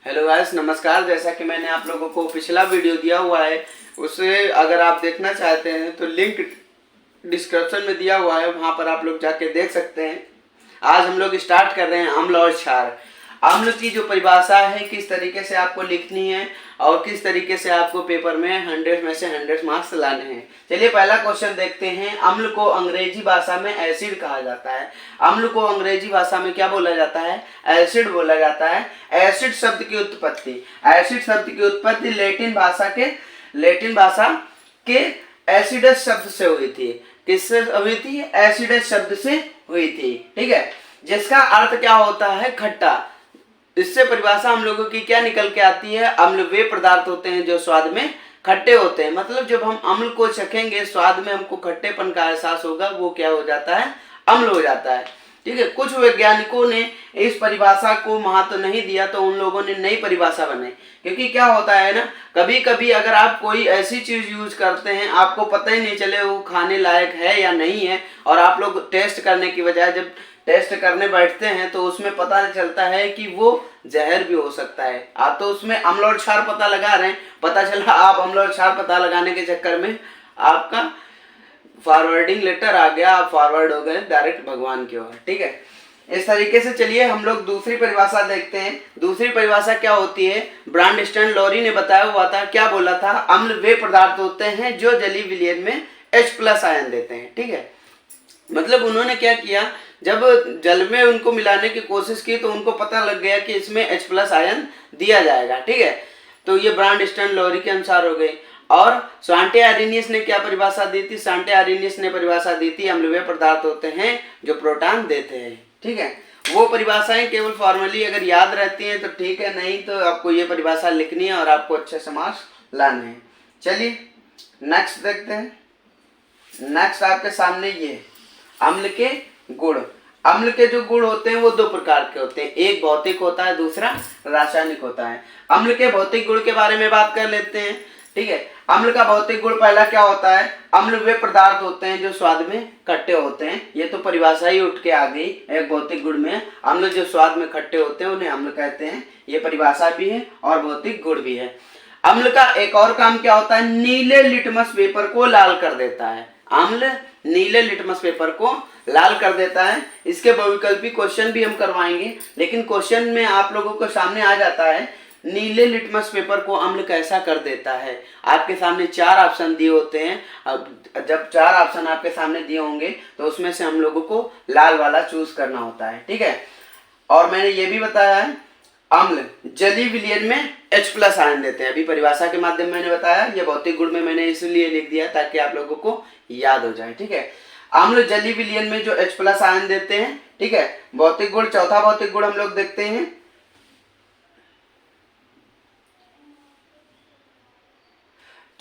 Hello guys, नमस्कार। जैसा कि मैंने आप लोगों को पिछला वीडियो दिया हुआ है, उसे अगर आप देखना चाहते हैं तो लिंक डिस्क्रिप्शन में दिया हुआ है, वहां पर आप लोग जाके देख सकते हैं। आज हम लोग स्टार्ट कर रहे हैं अम्ल और क्षार। अम्ल की जो परिभाषा है, किस तरीके से आपको लिखनी है और किस तरीके से आपको पेपर में 100 में से 100 मार्क्स लाने हैं। चलिए पहला क्वेश्चन देखते हैं। अम्ल को अंग्रेजी भाषा में एसिड कहा जाता है। अम्ल को अंग्रेजी भाषा में क्या बोला जाता है? एसिड बोला जाता है। एसिड शब्द की उत्पत्ति लैटिन भाषा के एसिडस शब्द से हुई थी। किससे हुई थी? एसिडस शब्द से हुई थी। ठीक है, जिसका अर्थ क्या होता है? खट्टा। इससे परिभाषा हम लोगों की क्या निकल के आती है? अम्ल वे पदार्थ होते हैं जो स्वाद में खट्टे होते हैं। मतलब जब हम अम्ल को चखेंगे, स्वाद में हमको खट्टेपन का एहसास होगा, वो क्या हो जाता है? अम्ल हो जाता है। ठीक है, कुछ वैज्ञानिकों ने इस परिभाषा को महत्व नहीं दिया, तो उन लोगों ने नई परिभाषा बनाई। क्योंकि क्या होता है ना, कभी कभी अगर आप कोई ऐसी चीज यूज करते हैं, आपको पता ही नहीं चले वो खाने लायक है या नहीं है, और आप लोग टेस्ट करने की बजाय जब टेस्ट करने बैठते हैं तो उसमें पता चलता है कि वो जहर भी हो सकता है। आप तो उसमें अम्ल और क्षार पता लगा रहे हैं, पता चला आप अम्ल और क्षार पता लगाने के चक्कर में आपका फॉरवर्डिंग लेटर आ गया, आप फॉरवर्ड हो गए डायरेक्ट भगवान की ओर। ठीक है, इस तरीके से चलिए हम लोग दूसरी परिभाषा देखते हैं। दूसरी परिभाषा क्या होती है? ब्रांडस्टन लॉरी ने बताया हुआ था। क्या बोला था? अम्ल वे पदार्थ होते हैं जो जलीय विलयन में H+ आयन देते हैं। ठीक है, मतलब उन्होंने क्या किया, जब जल में उनको मिलाने की कोशिश की तो उनको पता लग गया कि इसमें H+ आयन दिया जाएगा। ठीक है, तो ये ब्रांडस्टन लॉरी के अनुसार हो गई। और स्वांटे आर्रेनियस ने क्या परिभाषा दी थी? स्वांटे आर्रेनियस ने परिभाषा दी थी अम्ल वे पदार्थ होते हैं जो प्रोटॉन देते हैं। ठीक है, वो परिभाषाएं केवल फॉर्मली अगर याद रहती हैं तो ठीक है, नहीं तो आपको ये परिभाषा लिखनी है और आपको अच्छे से मार्क्स लाने हैं। चलिए नेक्स्ट देखते हैं। नेक्स्ट आपके सामने ये अम्ल के गुण। अम्ल के जो गुण होते हैं वो दो प्रकार के होते हैं, एक भौतिक होता है, दूसरा रासायनिक होता है। अम्ल के भौतिक गुण के बारे में बात कर लेते हैं। ठीक है, अम्ल का भौतिक गुण पहला क्या होता है? अम्ल वे पदार्थ होते हैं जो स्वाद में खट्टे होते हैं। ये तो परिभाषा ही उठ के आ गई एक भौतिक गुण में। अम्ल जो स्वाद में खट्टे होते हैं उन्हें अम्ल कहते हैं। ये परिभाषा भी है और भौतिक गुण भी है। अम्ल का एक और काम क्या होता है? नीले लिटमस पेपर को लाल कर देता है। अम्ल नीले लिटमस पेपर को लाल कर देता है। इसके बहुविकल्पी क्वेश्चन भी हम करवाएंगे, लेकिन क्वेश्चन में आप लोगों को सामने आ जाता है नीले लिटमस पेपर को अम्ल कैसा कर देता है। आपके सामने 4 ऑप्शन दिए होते हैं। अब जब 4 ऑप्शन आपके सामने दिए होंगे तो उसमें से हम लोगों को लाल वाला चूज करना होता है। ठीक है, और मैंने ये भी बताया है अम्ल जलीय विलयन में H+ आयन देते हैं। अभी परिभाषा के माध्यम में मैंने बताया, ये भौतिक गुण में मैंने इसलिए लिख दिया ताकि आप लोगों को याद हो जाए। ठीक है, अम्ल जलीय विलयन में जो H+ आयन देते हैं। ठीक है, भौतिक गुण, चौथा भौतिक गुण हम लोग देखते हैं।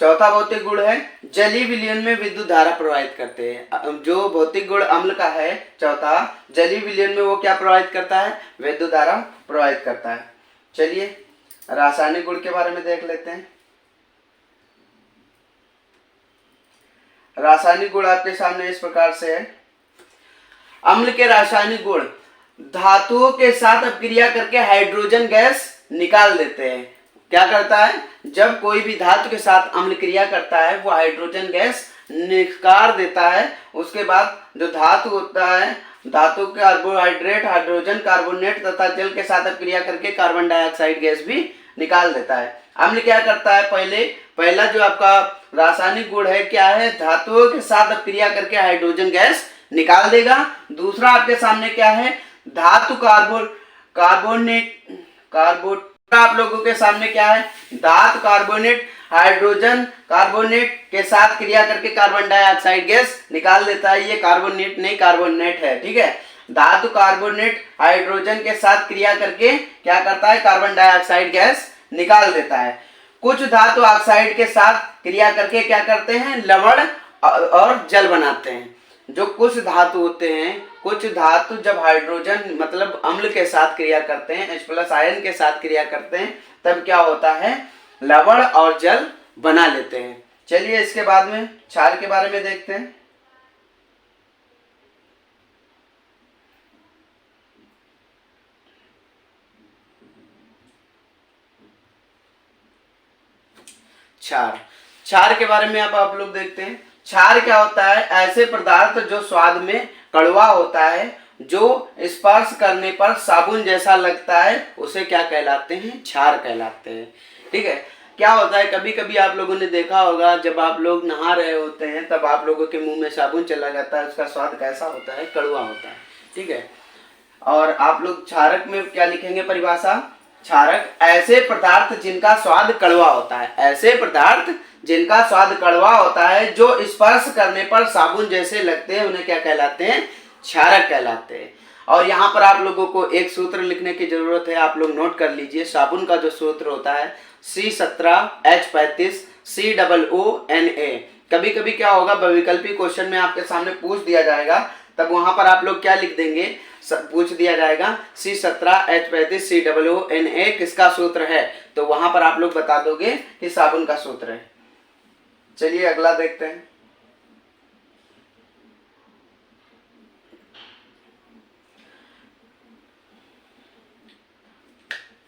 चौथा भौतिक गुण है जलीय विलयन में विद्युत धारा प्रवाहित करते हैं। जो भौतिक गुण अम्ल का है चौथा, जलीय विलयन में वो क्या प्रवाहित करता है? विद्युत धारा प्रवाहित करता है। चलिए रासायनिक गुण के बारे में देख लेते हैं। रासायनिक गुण आपके सामने इस प्रकार से है। अम्ल के रासायनिक गुण धातुओं के साथ अपक्रिया करके हाइड्रोजन गैस निकाल देते हैं। क्या करता है? जब कोई भी धातु के साथ अम्ल क्रिया करता है वो हाइड्रोजन गैस निकाल देता है। उसके बाद जो धातु होता है, धातु कार्बोहाइड्रेट, हाइड्रोजन कार्बोनेट तथा जल के साथ अपक्रिया करके कार्बन डाइऑक्साइड गैस भी निकाल देता है। अम्ल क्या करता है? पहला जो आपका रासायनिक गुण है क्या है? धातुओं के साथ अपक्रिया करके हाइड्रोजन गैस निकाल देगा। दूसरा आपके सामने क्या है? धातु कार्बोनेट आप लोगों के सामने क्या है? धातु कार्बोनेट हाइड्रोजन कार्बोनेट के साथ क्रिया करके कार्बन डाइऑक्साइड गैस निकाल देता है। ये कार्बोनेट नहीं, कार्बोनेट है। ठीक है, धातु कार्बोनेट हाइड्रोजन के साथ क्रिया करके क्या करता है? कार्बन डाइऑक्साइड गैस निकाल देता है। कुछ धातु ऑक्साइड के साथ क्रिया करके क्या करते हैं? लवण और जल बनाते हैं। जो कुछ धातु होते हैं, कुछ धातु जब हाइड्रोजन मतलब अम्ल के साथ क्रिया करते हैं, H+ आयन के साथ क्रिया करते हैं, तब क्या होता है? लवण और जल बना लेते हैं। चलिए इसके बाद में क्षार के बारे में देखते हैं। क्षार। क्षार के बारे में आप लोग देखते हैं। क्षार क्या होता है? ऐसे पदार्थ जो स्वाद में कड़वा होता है, जो स्पर्श करने पर साबुन जैसा लगता है, उसे क्या कहलाते हैं? क्षार कहलाते हैं। ठीक है। क्या होता है, कभी कभी आप लोगों ने देखा होगा, जब आप लोग नहा रहे होते हैं तब आप लोगों के मुंह में साबुन चला जाता है, उसका स्वाद कैसा होता है? कड़वा होता है। ठीक है। और आप लोग क्षारक में क्या लिखेंगे परिभाषा? क्षारक ऐसे पदार्थ जिनका स्वाद कड़वा होता है, ऐसे पदार्थ जिनका स्वाद कड़वा होता है, जो स्पर्श करने पर साबुन जैसे लगते हैं, उन्हें क्या कहलाते हैं? क्षारक कहलाते हैं। और यहाँ पर आप लोगों को एक सूत्र लिखने की जरूरत है, आप लोग नोट कर लीजिए। साबुन का जो सूत्र होता है C17H35 COONA। कभी कभी क्या होगा, विकल्पी क्वेश्चन में आपके सामने पूछ दिया जाएगा, तब वहां पर आप लोग क्या लिख देंगे? पूछ दिया जाएगा C17H35 COONA किसका सूत्र है, तो वहां पर आप लोग बता दोगे कि साबुन का सूत्र है। चलिए अगला देखते हैं।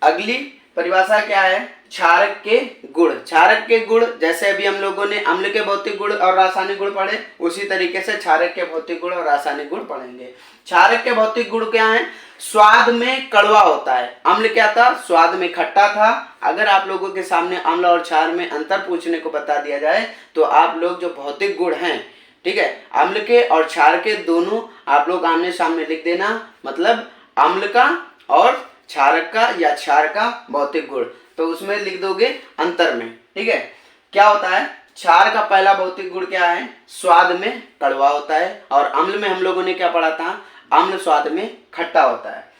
अगली परिभाषा क्या है? क्षारक के गुण। क्षारक के गुण, जैसे अभी हम लोगों ने अम्ल के भौतिक गुण और रासायनिक गुण पढ़े, उसी तरीके से क्षारक के भौतिक गुण और रासायनिक गुण पढ़ेंगे। क्षारक के भौतिक गुण क्या है? स्वाद में कड़वा होता है। अम्ल क्या था? स्वाद में खट्टा था। अगर आप लोगों के सामने अम्ल और क्षार में अंतर पूछने को बता दिया जाए, तो आप लोग जो भौतिक गुण हैं, ठीक है, अम्ल के और क्षार के, दोनों आप लोग आमने सामने लिख देना। मतलब अम्ल का और क्षारक का या क्षार का भौतिक गुण, तो उसमें लिख दोगे अंतर में। ठीक है। क्या होता है? क्षार का पहला भौतिक गुण क्या है? स्वाद में कड़वा होता है। और अम्ल में हम लोगों ने क्या पढ़ा था? अम्ल स्वाद में खट्टा होता है।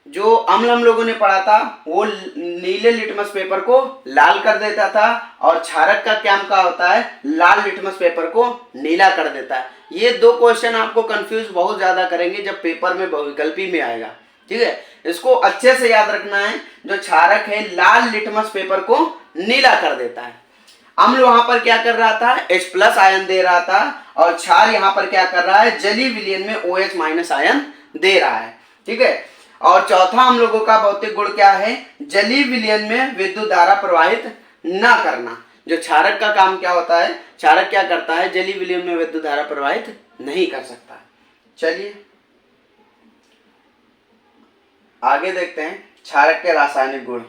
जो अम्ल हम लोगों ने पढ़ा था वो नीले लिटमस पेपर को लाल कर देता था, और क्षारक का क्या काम होता है? लाल लिटमस पेपर को नीला कर देता है। ये दो क्वेश्चन आपको कंफ्यूज बहुत ज्यादा करेंगे जब पेपर में बहुविकल्पी में आएगा। ठीक है। इसको अच्छे से याद रखना है। जो क्षारक है लाल लिटमस पेपर को नीला कर देता है। अम्ल वहां पर क्या कर रहा था? H+ आयन दे रहा था, और क्षार यहां पर क्या कर रहा है? जलीय विलयन में OH- आयन दे रहा है। ठीक है। और चौथा हम लोगों का भौतिक गुण क्या है? जलीय विलयन में विद्युत धारा प्रवाहित न करना। जो क्षारक का काम क्या होता है? क्षारक क्या करता है? जलीय विलयन में विद्युत धारा प्रवाहित नहीं कर सकता। चलिए आगे देखते हैं क्षारक के रासायनिक गुण।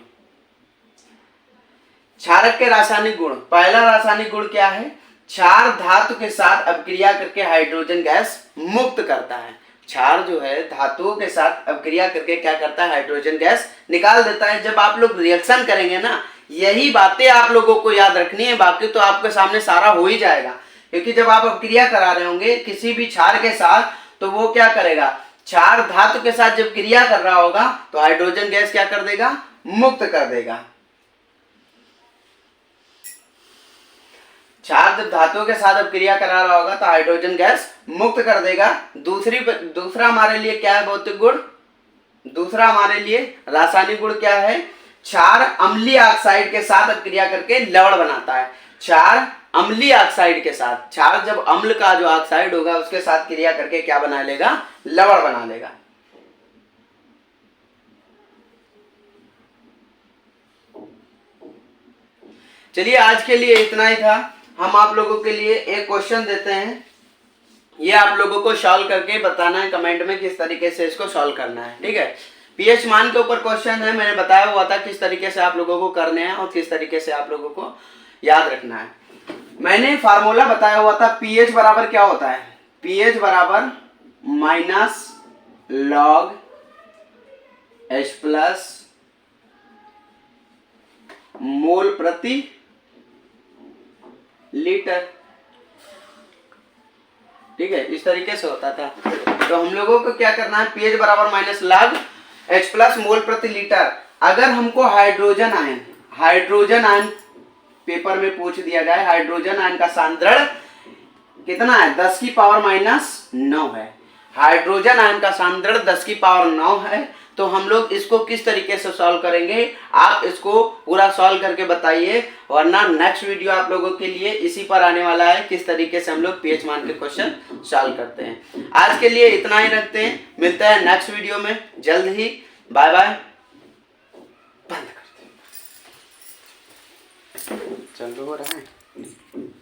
क्षारक के रासायनिक गुण, पहला रासायनिक गुण क्या है? क्षार धातु के साथ अभिक्रिया करके हाइड्रोजन गैस मुक्त करता है। क्षार जो है धातुओं के साथ अभिक्रिया करके क्या करता है? हाइड्रोजन गैस निकाल देता है। जब आप लोग रिएक्शन करेंगे ना, यही बातें आप लोगों को याद रखनी है, बाकी तो आपके सामने सारा हो ही जाएगा। क्योंकि जब आप अभिक्रिया करा रहे होंगे किसी भी क्षार के साथ, तो वो क्या करेगा? क्षार धातु के साथ जब क्रिया कर रहा होगा तो हाइड्रोजन गैस क्या कर देगा? मुक्त कर देगा। क्षार जब धातुओं के साथ अब क्रिया करा रहा होगा तो हाइड्रोजन गैस मुक्त कर देगा। दूसरा हमारे लिए क्या है भौतिक गुण? दूसरा हमारे लिए रासायनिक गुण क्या है? क्षार अम्लीय ऑक्साइड के साथ अब क्रिया करके लवण बनाता है। क्षार अम्लीय ऑक्साइड के साथ, क्षार जब अम्ल का जो ऑक्साइड होगा उसके साथ क्रिया करके क्या बना लेगा? लवण बना लेगा। चलिए आज के लिए इतना ही था। हम आप लोगों के लिए एक क्वेश्चन देते हैं, ये आप लोगों को सॉल्व करके बताना है कमेंट में किस तरीके से इसको सॉल्व करना है। ठीक है। पीएच मान के ऊपर क्वेश्चन है, मैंने बताया हुआ था किस तरीके से आप लोगों को करने हैं और किस तरीके से आप लोगों को याद रखना है। मैंने फार्मूला बताया हुआ था, पीएच बराबर क्या होता है? पीएच बराबर -log H+ मोल प्रति लीटर। ठीक है, इस तरीके से होता था। तो हम लोगों को क्या करना है? पीएच बराबर -log H+ मोल प्रति लीटर। अगर हमको हाइड्रोजन आयन पेपर में पूछ दिया जाए, हाइड्रोजन आयन का सांद्रण कितना है? 10⁻⁹ है। हाइड्रोजन आयन का सांद्रण 10⁻⁹ है। तो हम लोग इसको किस तरीके से सॉल्व करेंगे? आप इसको पूरा सॉल्व करके बताइए, वरना नेक्स्ट वीडियो आप लोगों के लिए इसी पर आने वाला है, किस तरीके से हम लोग पीएच मान के क्वेश्चन सॉल्व करते हैं। आज के लिए इतना ही रखते हैं, मिलते हैं नेक्स्ट वीडियो में जल्द ही। Bye bye. बंद कर। चालू हो रहा है।